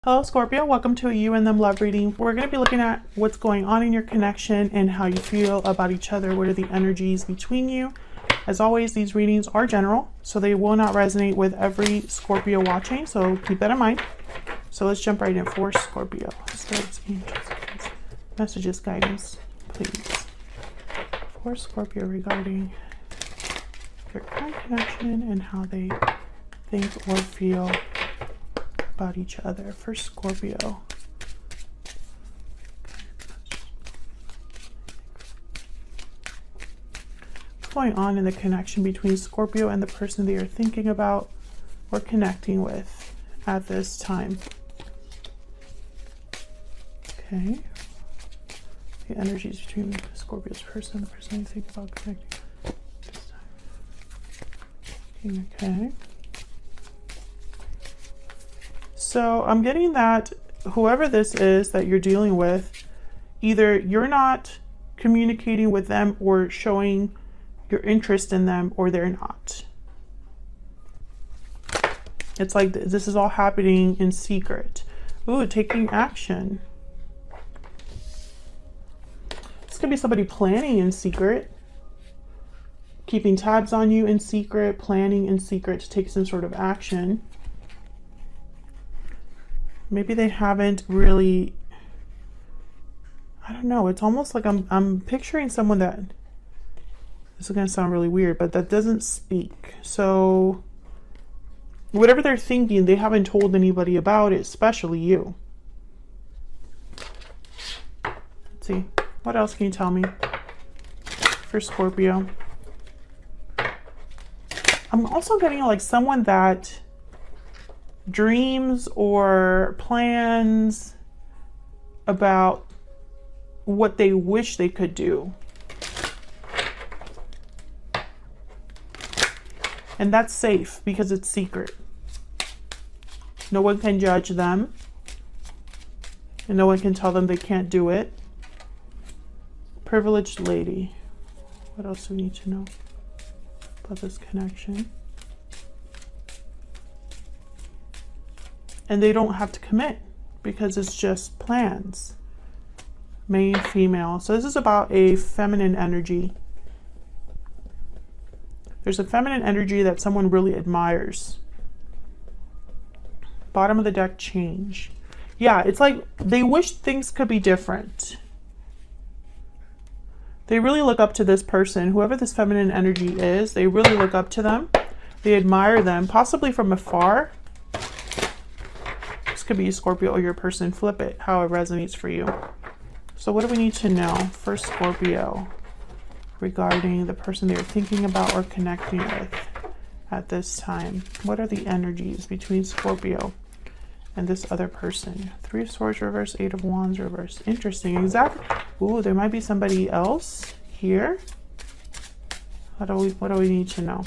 Hello Scorpio, welcome to a you and them love reading. We're going to be looking at what's going on in your connection and how you feel about each other. What are the energies between you? As always, these readings are general, so they will not resonate with every Scorpio watching, so keep that in mind. So let's jump right in for Scorpio. Spirits, angels, messages, guidance, please. For Scorpio regarding their current connection and how they think or feel about each other. For Scorpio, what's going on in the connection between Scorpio and the person they are thinking about or connecting with at this time? Okay, the energies between Scorpio's person and the person you think about connecting this time. Okay. So I'm getting that whoever this is that you're dealing with, either you're not communicating with them or showing your interest in them, or they're not. It's like this is all happening in secret. Ooh, taking action. This could be somebody planning in secret, keeping tabs on you in secret, planning in secret to take some sort of action. Maybe they haven't really, I don't know. It's almost like I'm picturing someone that, this is going to sound really weird, but that doesn't speak. So whatever they're thinking, they haven't told anybody about it, especially you. Let's see. What else can you tell me for Scorpio? I'm also getting like someone that dreams or plans about what they wish they could do. And that's safe because it's secret. No one can judge them. And no one can tell them they can't do it. Privileged lady. What else do we need to know about this connection? And they don't have to commit because it's just plans. Male, female. So this is about a feminine energy. There's a feminine energy that someone really admires. Bottom of the deck, change. Yeah, it's like they wish things could be different. They really look up to this person. Whoever this feminine energy is, they really look up to them. They admire them, possibly from afar. Could be a Scorpio or your person. Flip it how it resonates for you. So what do we need to know for Scorpio regarding the person they're thinking about or connecting with at this time? What are the energies between Scorpio and this other person? Three of Swords reverse, Eight of Wands reverse. Interesting. Exactly. Ooh, there might be somebody else here. What do we need to know?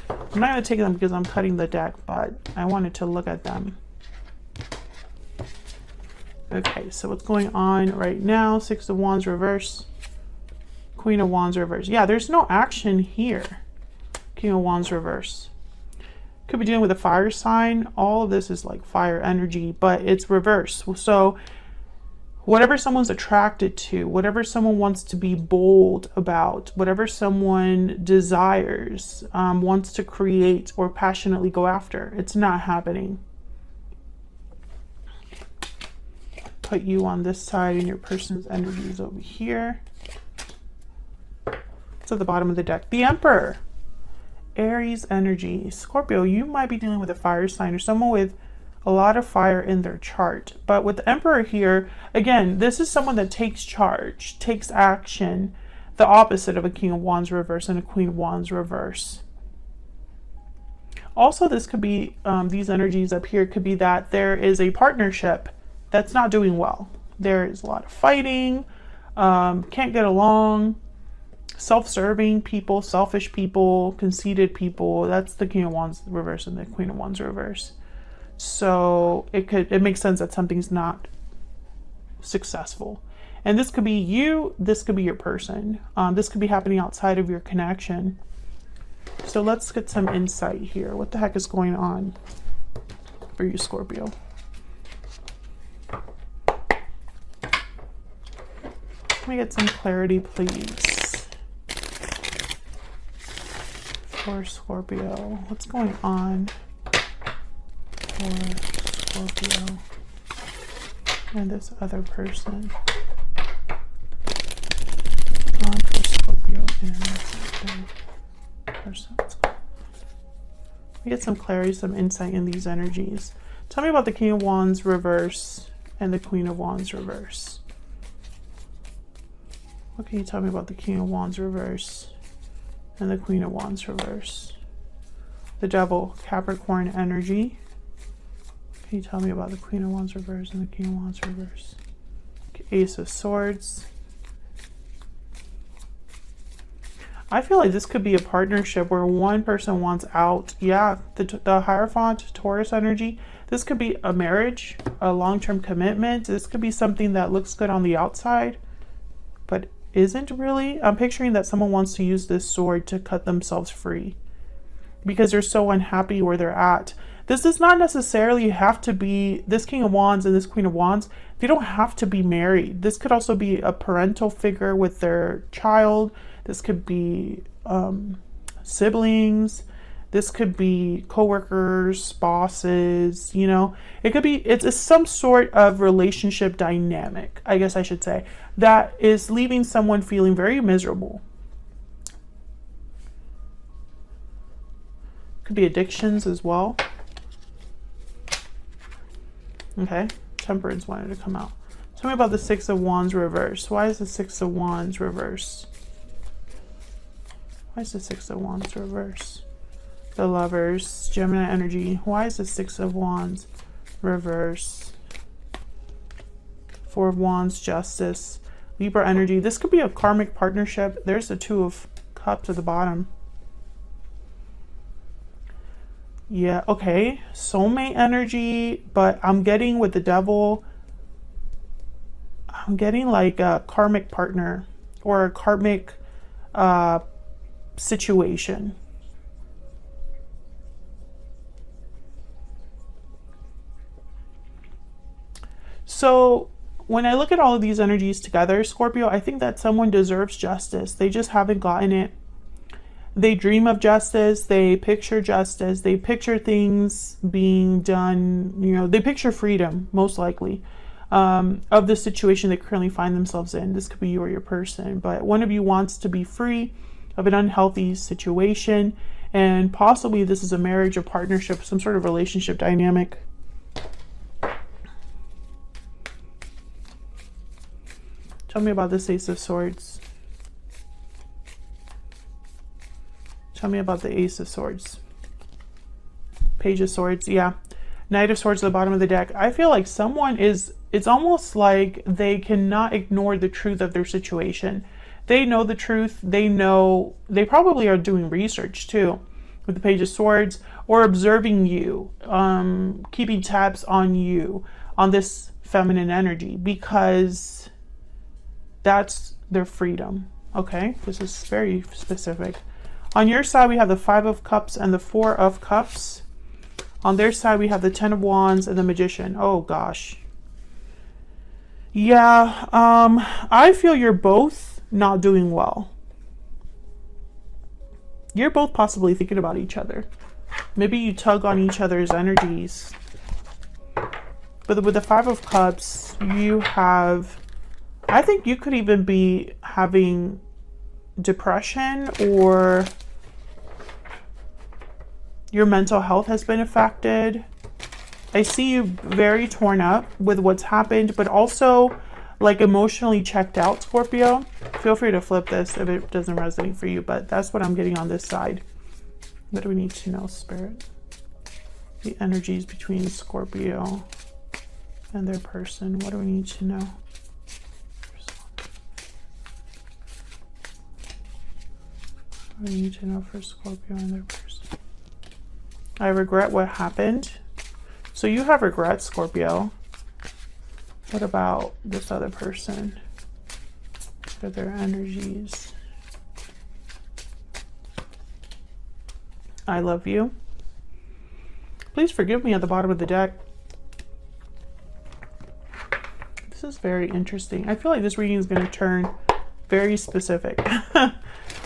I'm not going to take them because I'm cutting the deck, but I wanted to look at them. Okay, so what's going on right now? Six of Wands reverse, Queen of Wands reverse. Yeah, there's no action here. King of Wands reverse. Could be dealing with a fire sign. All of this is like fire energy, but it's reverse. So whatever someone's attracted to, whatever someone wants to be bold about, whatever someone desires, wants to create or passionately go after, it's not happening. Put you on this side and your person's energies over here. So the bottom of the deck, the Emperor, Aries energy. Scorpio, you might be dealing with a fire sign or someone with a lot of fire in their chart. But with the Emperor here, again, this is someone that takes charge, takes action, the opposite of a King of Wands reverse and a Queen of Wands reverse. Also, this could be, these energies up here could be that there is a partnership that's not doing well. There is a lot of fighting, can't get along, self-serving people, selfish people, conceited people. That's the King of Wands reverse and the Queen of Wands reverse. So it makes sense that something's not successful. And this could be you, this could be your person. This could be happening outside of your connection. So let's get some insight here. What the heck is going on for you, Scorpio? Let me get some clarity, please. For Scorpio. What's going on for Scorpio and this other person? On for Scorpio and this other person. We get some clarity, some insight in these energies. Tell me about the King of Wands reverse and the Queen of Wands reverse. What can you tell me about the King of Wands reverse and the Queen of Wands reverse? The Devil, Capricorn energy. Can you tell me about the Queen of Wands reverse and the King of Wands reverse? Ace of Swords. I feel like this could be a partnership where one person wants out. Yeah, the Hierophant, Taurus energy. This could be a marriage, a long-term commitment. This could be something that looks good on the outside, but isn't really. I'm picturing that someone wants to use this sword to cut themselves free because they're so unhappy where they're at. This does not necessarily have to be, this King of Wands and this Queen of Wands, they don't have to be married. This could also be a parental figure with their child. This could be siblings. This could be coworkers, bosses, you know. It could be, it's some sort of relationship dynamic, I guess I should say, that is leaving someone feeling very miserable. Could be addictions as well. Okay, Temperance wanted to come out. Tell me about the Six of Wands reverse. Why is the Six of Wands reverse? Why is the Six of Wands reverse? The Lovers, Gemini energy. Why is the Six of Wands reverse? Four of Wands, Justice, Libra energy. This could be a karmic partnership. There's the Two of Cups at the bottom. Yeah, okay. Soulmate energy, but I'm getting with the Devil, I'm getting like a karmic partner or a karmic situation. So when I look at all of these energies together, Scorpio, I think that someone deserves justice. They just haven't gotten it. They dream of justice. They picture justice. They picture things being done. You know, they picture freedom, most likely, of the situation they currently find themselves in. This could be you or your person, but one of you wants to be free of an unhealthy situation, and possibly this is a marriage or partnership, some sort of relationship dynamic. Tell me about this Ace of Swords. Tell me about the Ace of Swords. Page of Swords, yeah. Knight of Swords at the bottom of the deck. I feel like someone is, it's almost like they cannot ignore the truth of their situation. They know the truth. They know, they probably are doing research too with the Page of Swords, or observing you, keeping tabs on you, on this feminine energy, because that's their freedom. Okay, this is very specific. On your side, we have the Five of Cups and the Four of Cups. On their side, we have the Ten of Wands and the Magician. Oh gosh. Yeah, I feel you're both not doing well. You're both possibly thinking about each other. Maybe you tug on each other's energies. But with the Five of Cups, you have, I think you could even be having depression, or your mental health has been affected. I see you very torn up with what's happened, but also like emotionally checked out, Scorpio. Feel free to flip this if it doesn't resonate for you, but that's what I'm getting on this side. What do we need to know, Spirit? The energies between Scorpio and their person. What do we need to know? What do we need to know for Scorpio and their person? I regret what happened. So you have regrets, Scorpio. What about this other person? What are their energies? I love you. Please forgive me at the bottom of the deck. This This is very interesting. I feel like this reading is going to turn very specific.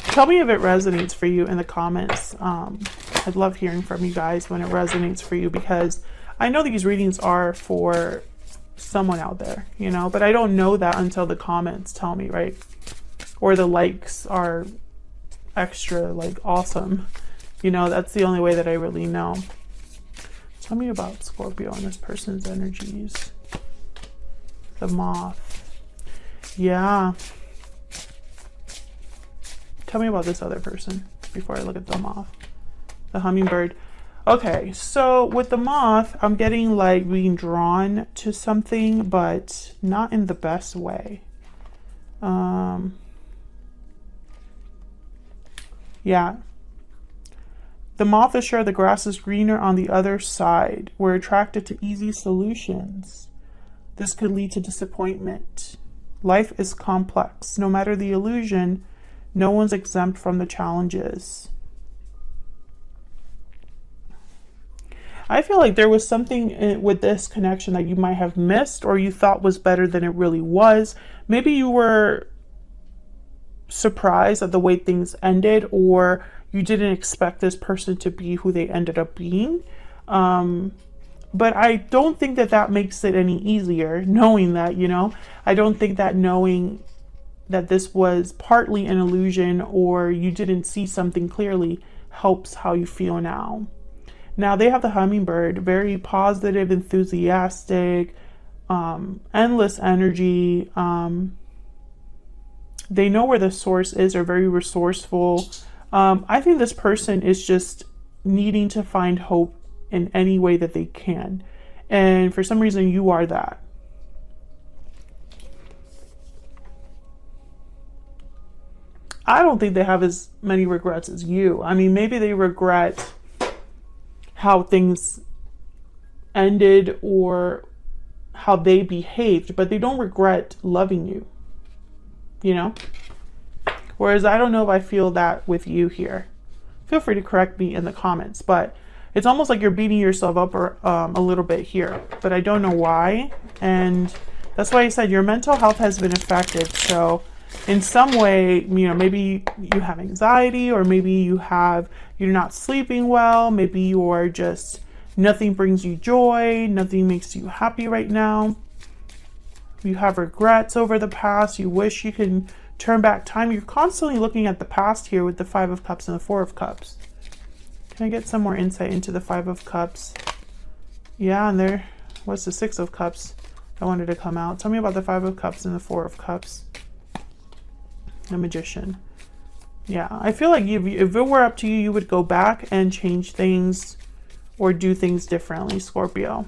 Tell me if it resonates for you in the comments. I'd love hearing from you guys when it resonates for you, because I know these readings are for someone out there, you know, but I don't know that until the comments tell me, right? Or the likes are extra, like, awesome. You know, that's the only way that I really know. Tell me about Scorpio and this person's energies. The moth. Yeah. Tell me about this other person before I look at the moth. The hummingbird. Okay, so with the moth, I'm getting like being drawn to something, but not in the best way. Yeah. The moth is sure the grass is greener on the other side. We're attracted to easy solutions. This could lead to disappointment. Life is complex. No matter the illusion, no one's exempt from the challenges. I feel like there was something with this connection that you might have missed, or you thought was better than it really was. Maybe you were surprised at the way things ended, or you didn't expect this person to be who they ended up being. But I don't think that that makes it any easier, knowing that, you know. I don't think that knowing that this was partly an illusion, or you didn't see something clearly, helps how you feel now. Now they have the hummingbird, very positive, enthusiastic, endless energy. They know where the source is, are very resourceful. I think this person is just needing to find hope in any way that they can. And for some reason, you are that. I don't think they have as many regrets as you. I mean, maybe they regret how things ended or how they behaved, but they don't regret loving you, you know? Whereas I don't know if I feel that with you here. Feel free to correct me in the comments, but it's almost like you're beating yourself up a little bit here, but I don't know why. And that's why I said your mental health has been affected. So in some way, you know, maybe you have anxiety, or maybe you're not sleeping well. Maybe you're just, nothing brings you joy. Nothing makes you happy right now. You have regrets over the past. You wish you can turn back time. You're constantly looking at the past here with the Five of Cups and the Four of Cups. Can I get some more insight into the Five of Cups? Yeah, and there, what's the Six of Cups? I wanted to come out. Tell me about the Five of Cups and the Four of Cups. The Magician. Yeah, I feel like if it were up to you, you would go back and change things or do things differently, Scorpio.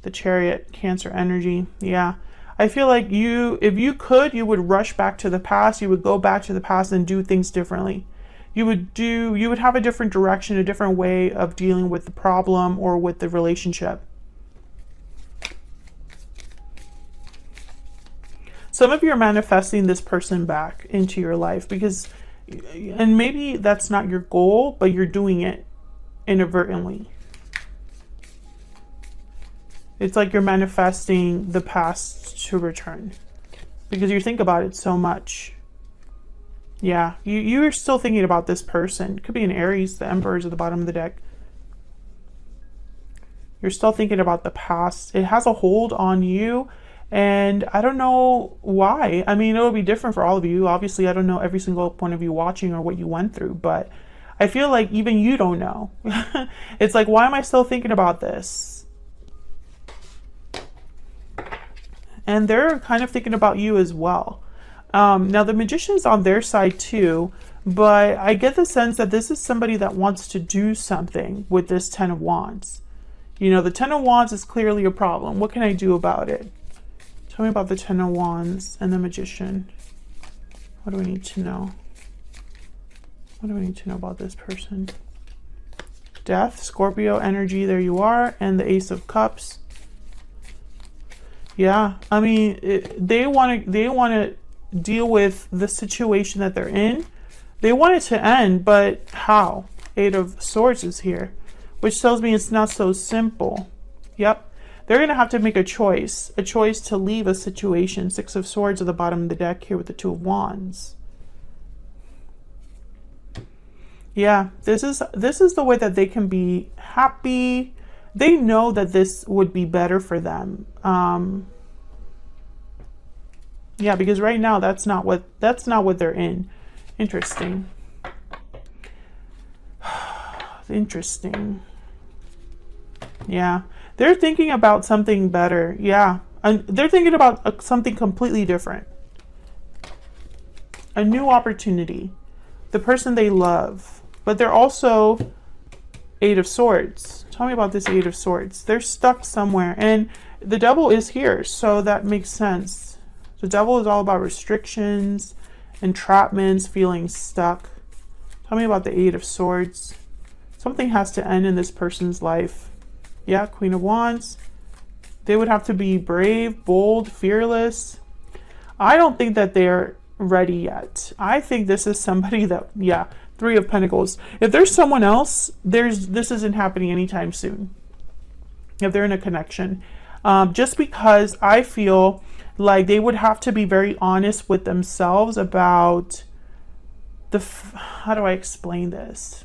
The Chariot, Cancer energy. Yeah, I feel like if you could, you would rush back to the past. You would go back to the past and do things differently. You would have a different direction, a different way of dealing with the problem or with the relationship. Some of you are manifesting this person back into your life because, and maybe that's not your goal, but you're doing it inadvertently. It's like you're manifesting the past to return because you think about it so much. Yeah, you're still thinking about this person. It could be an Aries, the Emperor's at the bottom of the deck. You're still thinking about the past. It has a hold on you. And I don't know why. I mean, it'll be different for all of you. Obviously, I don't know every single point of you watching or what you went through, but I feel like even you don't know. It's like, why am I still thinking about this? And they're kind of thinking about you as well. Now, the Magician's on their side too, but I get the sense that this is somebody that wants to do something with this Ten of Wands. You know, the Ten of Wands is clearly a problem. What can I do about it? Tell me about the Ten of Wands and the Magician. What do we need to know? What do we need to know about this person? Death, Scorpio energy, there you are, and the Ace of Cups. Yeah, I mean, they want to deal with the situation that they're in. They want it to end, but how? Eight of Swords is here, which tells me it's not so simple. Yep. they're going to have to make a choice to leave a situation. Six of Swords at the bottom of the deck here with the Two of Wands. Yeah, this is the way that they can be happy. They know that this would be better for them. Yeah, because right now that's not what they're in. Interesting. Interesting. Yeah, they're thinking about something better. Yeah, and they're thinking about something completely different. A new opportunity. The person they love. But they're also Eight of Swords. Tell me about this Eight of Swords. They're stuck somewhere. And the Devil is here, so that makes sense. The Devil is all about restrictions, entrapments, feeling stuck. Tell me about the Eight of Swords. Something has to end in this person's life. Yeah, Queen of Wands. They would have to be brave, bold, fearless. I don't think that they're ready yet. I think this is somebody that, yeah, Three of Pentacles. If there's someone else, this isn't happening anytime soon. If they're in a connection. Just because I feel like they would have to be very honest with themselves about how do I explain this?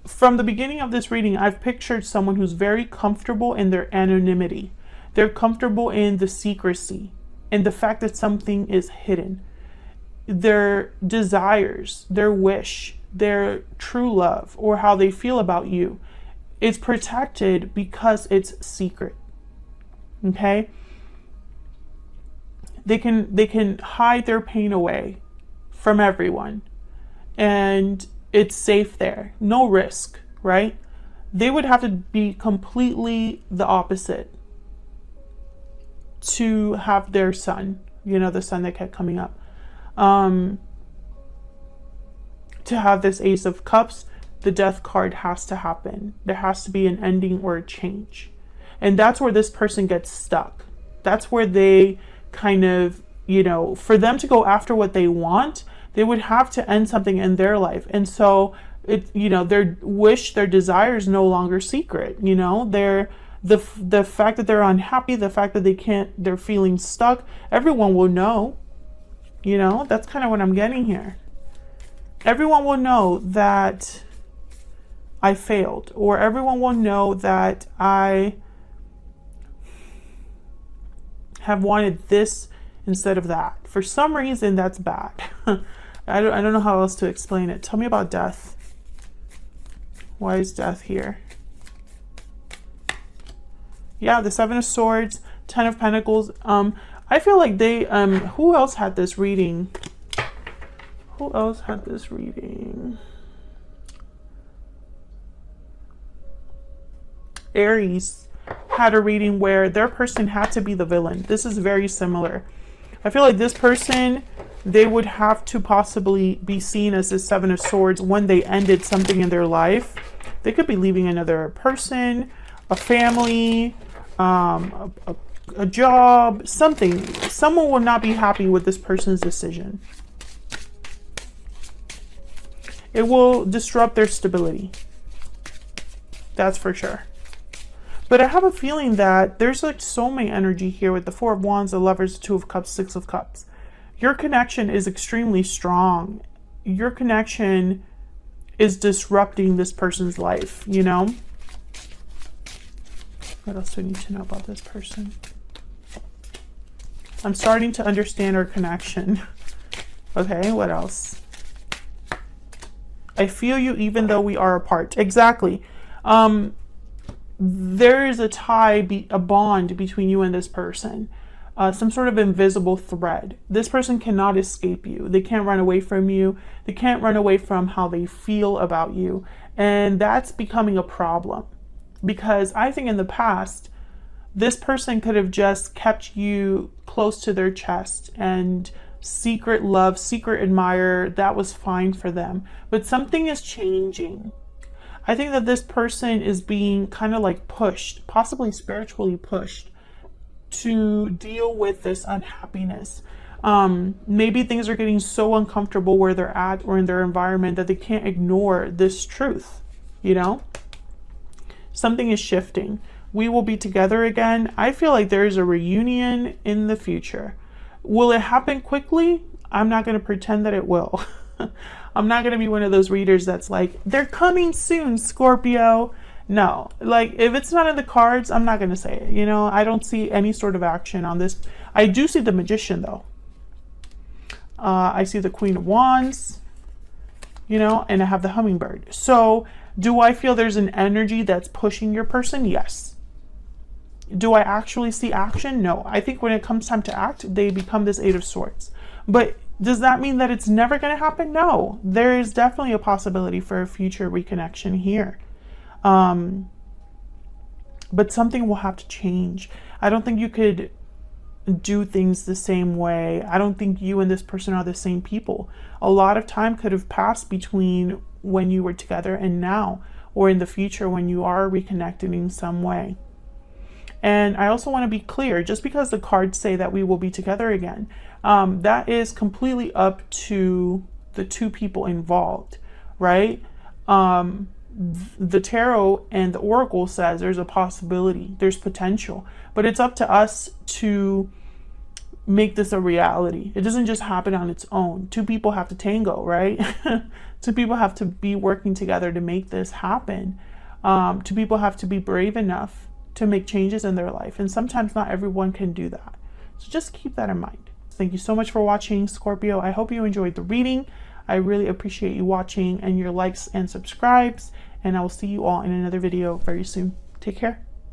From the beginning of this reading, I've pictured someone who's very comfortable in their anonymity. They're comfortable in the secrecy and the fact that something is hidden. Their desires, their wish, their true love, or how they feel about you is protected because it's secret. Okay? They can hide their pain away from everyone. And it's safe there. No risk, right? They would have to be completely the opposite to have their son, the son that kept coming up. To have this Ace of Cups, the Death card has to happen. There has to be an ending or a change. And that's where this person gets stuck. That's where they kind of, for them to go after what they want, they would have to end something in their life. And so their wish, their desire is no longer secret. The fact that they're unhappy, the fact that they're feeling stuck, everyone will know. That's kind of what I'm getting here. Everyone will know that I failed, or everyone will know that I have wanted this instead of that. For some reason, that's bad. I don't know how else to explain it. Tell me about death. Why is death here? Yeah, the Seven of Swords, Ten of Pentacles. I feel like they, who else had this reading? Who else had this reading? Aries had a reading where their person had to be the villain. This is very similar. I feel like this person, they would have to possibly be seen as the Seven of Swords when they ended something in their life. They could be leaving another person, a family, a job, something. Someone will not be happy with this person's decision. It will disrupt their stability. That's for sure. But I have a feeling that there's like soulmate energy here with the Four of Wands, the Lovers, the Two of Cups, Six of Cups. Your connection is extremely strong. Your connection is disrupting this person's life, What else do we need to know about this person? I'm starting to understand our connection. Okay, what else? I feel you even though we are apart. Exactly. There is a tie, a bond between you and this person. Some sort of invisible thread. This person cannot escape you. They can't run away from you. They can't run away from how they feel about you. And that's becoming a problem. Because I think in the past, this person could have just kept you close to their chest and secret love, secret admire, that was fine for them. But something is changing. I think that this person is being kind of like pushed, possibly spiritually pushed, to deal with this unhappiness. Maybe things are getting so uncomfortable where they're at or in their environment that they can't ignore this truth, Something is shifting. we will be together again. I feel like there is a reunion in the future. Will it happen quickly? I'm not going to pretend that it will. I'm not going to be one of those readers that's like, they're coming soon, Scorpio. No, like if it's not in the cards, I'm not going to say it. You know, I don't see any sort of action on this. I do see the Magician though. I see the Queen of Wands, you know, and I have the Hummingbird. So do I feel there's an energy that's pushing your person? Yes. Do I actually see action? No. I think when it comes time to act, they become this Eight of Swords. But does that mean that it's never going to happen? No. There is definitely a possibility for a future reconnection here. But something will have to change. I don't think you could do things the same way. I don't think you and this person are the same people. A lot of time could have passed between when you were together and now, or in the future when you are reconnected in some way. And I also want to be clear, just because the cards say that we will be together again, that is completely up to the two people involved, right? The tarot and the oracle says there's a possibility, there's potential, but it's up to us to make this a reality. It doesn't just happen on its own. Two people have to tango, right? Two people have to be working together to make this happen. Two people have to be brave enough to make changes in their life, and sometimes not everyone can do that. So just keep that in mind. Thank you so much for watching, Scorpio. I hope you enjoyed the reading. I really appreciate you watching and your likes and subscribes, and I will see you all in another video very soon. Take care.